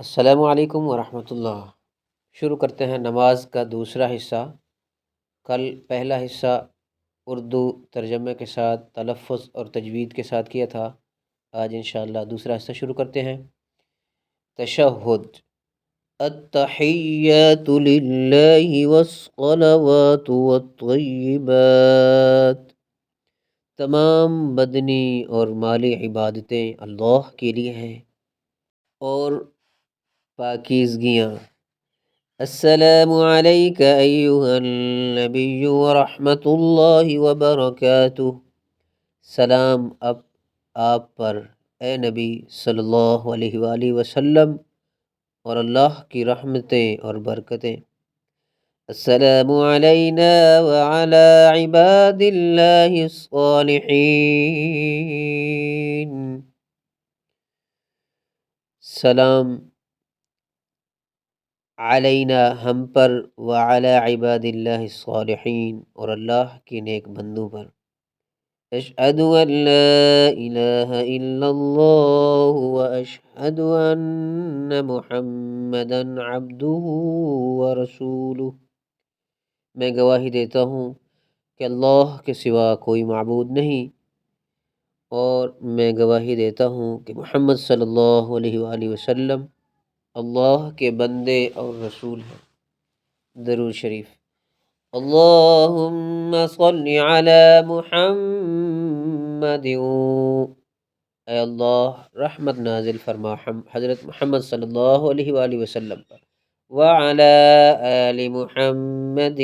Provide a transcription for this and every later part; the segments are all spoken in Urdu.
السلام علیکم ورحمۃ اللہ۔ شروع کرتے ہیں نماز کا دوسرا حصہ۔ کل پہلا حصہ اردو ترجمے کے ساتھ تلفظ اور تجوید کے ساتھ کیا تھا۔ آج انشاءاللہ دوسرا حصہ شروع کرتے ہیں۔ تشہد: التحیات للہ والصلوات والطیبات، تمام بدنی اور مالی عبادتیں اللہ کے لیے ہیں اور پاکیزگیاں۔ السلام علیک ایہا النبی ورحمۃ اللہ وبرکاتہ، سلام اب آپ پر اے نبی صلی اللہ علیہ وآلہ وسلم اور اللہ کی رحمتیں اور برکتیں۔ السلام علینا وعلی عباد اللہ الصالحین، سلام علینا ہم پر، وعلی عباد اللہ الصالحین اور اللہ کے نیک بندوں پر۔ اشہد ان لا الہ الا اللہ واشہد ان محمدا عبدہ ورسولہ، میں گواہی دیتا ہوں کہ اللہ کے سوا کوئی معبود نہیں، اور میں گواہی دیتا ہوں کہ محمد صلی اللہ علیہ وآلہ وسلم اللہ کے بندے اور رسول ہیں۔ درود شریف: اللہم صل علی محمد، اے اللہ رحمت نازل فرما حضرت محمد صلی اللہ علیہ وآلہ وسلم پر، وعلی آل محمد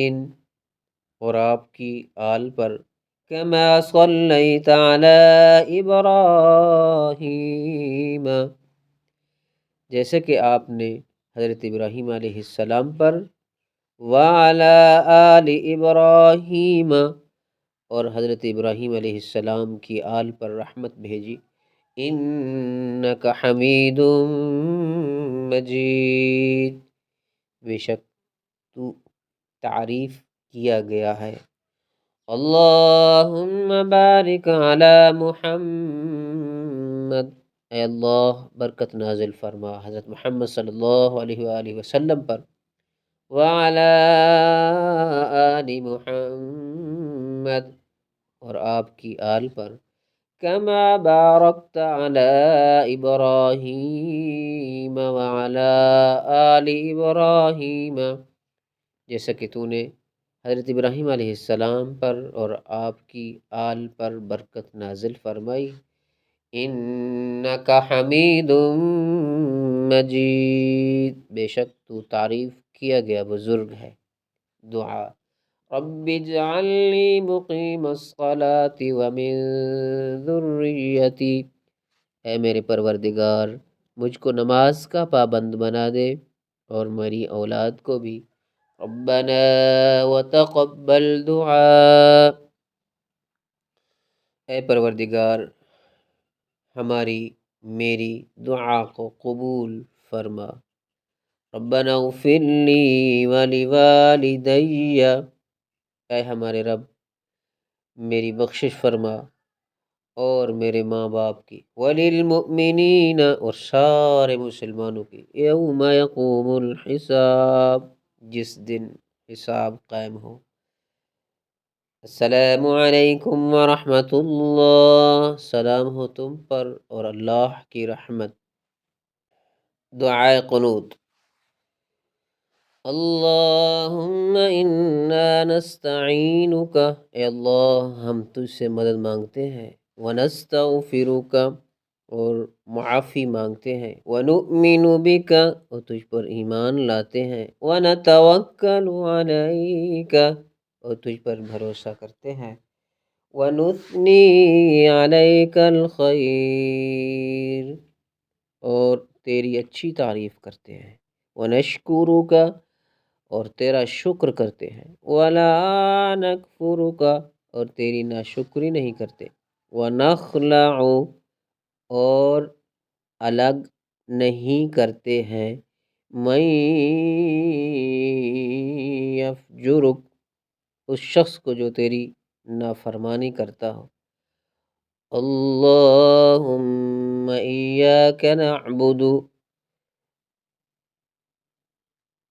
اور آپ کی آل پر، کما صلیت علی ابراہیم جیسے کہ آپ نے حضرت ابراہیم علیہ السلام پر، وعلی آل ابراہیم اور حضرت ابراہیم علیہ السلام کی آل پر رحمت بھیجی۔ انک حمید مجید، بے شک تو تعریف کیا گیا ہے۔ اللہم بارک علی محمد، اے اللہ برکت نازل فرما حضرت محمد صلی اللہ علیہ وآلہ وسلم پر، وعلی آل محمد اور آپ کی آل پر، کما بارکت علی ابراہیم وعلی آل ابراہیم جیسا کہ تو نے حضرت ابراہیم علیہ السلام پر اور آپ کی آل پر برکت نازل فرمائی۔ انک حمید مجید، بے شک تو تعریف کیا گیا بزرگ ہے۔ دعا: رب اجعلنی مقیم الصلاة ومن ذریتی، اے میرے پروردگار مجھ کو نماز کا پابند بنا دے اور میری اولاد کو بھی۔ ربنا وتقبل دعاء، اے پروردگار ہماری میری دعا کو قبول فرما۔ ربنا اغفر لی ولوالدی، اے ہمارے رب میری بخشش فرما اور میرے ماں باپ کی، وللمؤمنین اور سارے مسلمانوں کی، یوم یقوم الحساب جس دن حساب قائم ہو۔ السلام علیکم ورحمۃ اللہ، سلام ہو تم پر اور اللہ کی رحمت۔ دعائے قنوت: اللہم انا نستعینک، اے اللہ ہم تجھ سے مدد مانگتے ہیں، ونستغفرک اور معافی مانگتے ہیں، ونؤمن بک اور تجھ پر ایمان لاتے ہیں، ونتوکل علیک اور تجھ پر بھروسہ کرتے ہیں، ونثنی علیک الخیر اور تیری اچھی تعریف کرتے ہیں، ونشکرک اور تیرا شکر کرتے ہیں، ولا نکفرک اور تیری ناشکری نہیں کرتے، ونخلع اور الگ نہیں کرتے ہیں، من یفجرک اس شخص کو جو تیری نافرمانی کرتا ہو۔ اللہم ایاک نعبد،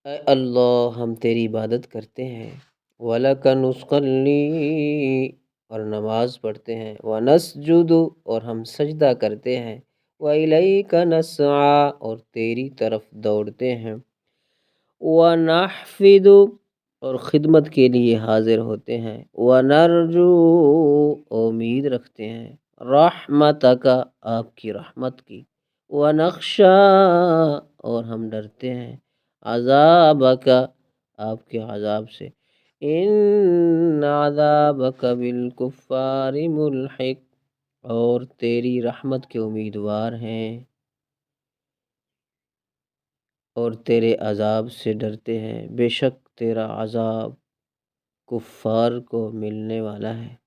اے اللہ ہم تیری عبادت کرتے ہیں، وَلَكَ نُصَلِّي اور نماز پڑھتے ہیں، وَنَسْجُدُ اور ہم سجدہ کرتے ہیں، وَإِلَيْكَ نَسْعَىٰ اور تیری طرف دوڑتے ہیں، وَنَحْفِدُ اور خدمت کے لیے حاضر ہوتے ہیں، وَنَرْجُو امید رکھتے ہیں، رحمتک آپ کی رحمت کی، وَنَخْشَىٰ اور ہم ڈرتے ہیں، عذابک آپ کے عذاب سے، ان عذابک بالکفار ملحق اور تیری رحمت کے امیدوار ہیں اور تیرے عذاب سے ڈرتے ہیں، بے شک تیرا عذاب کفار کو ملنے والا ہے۔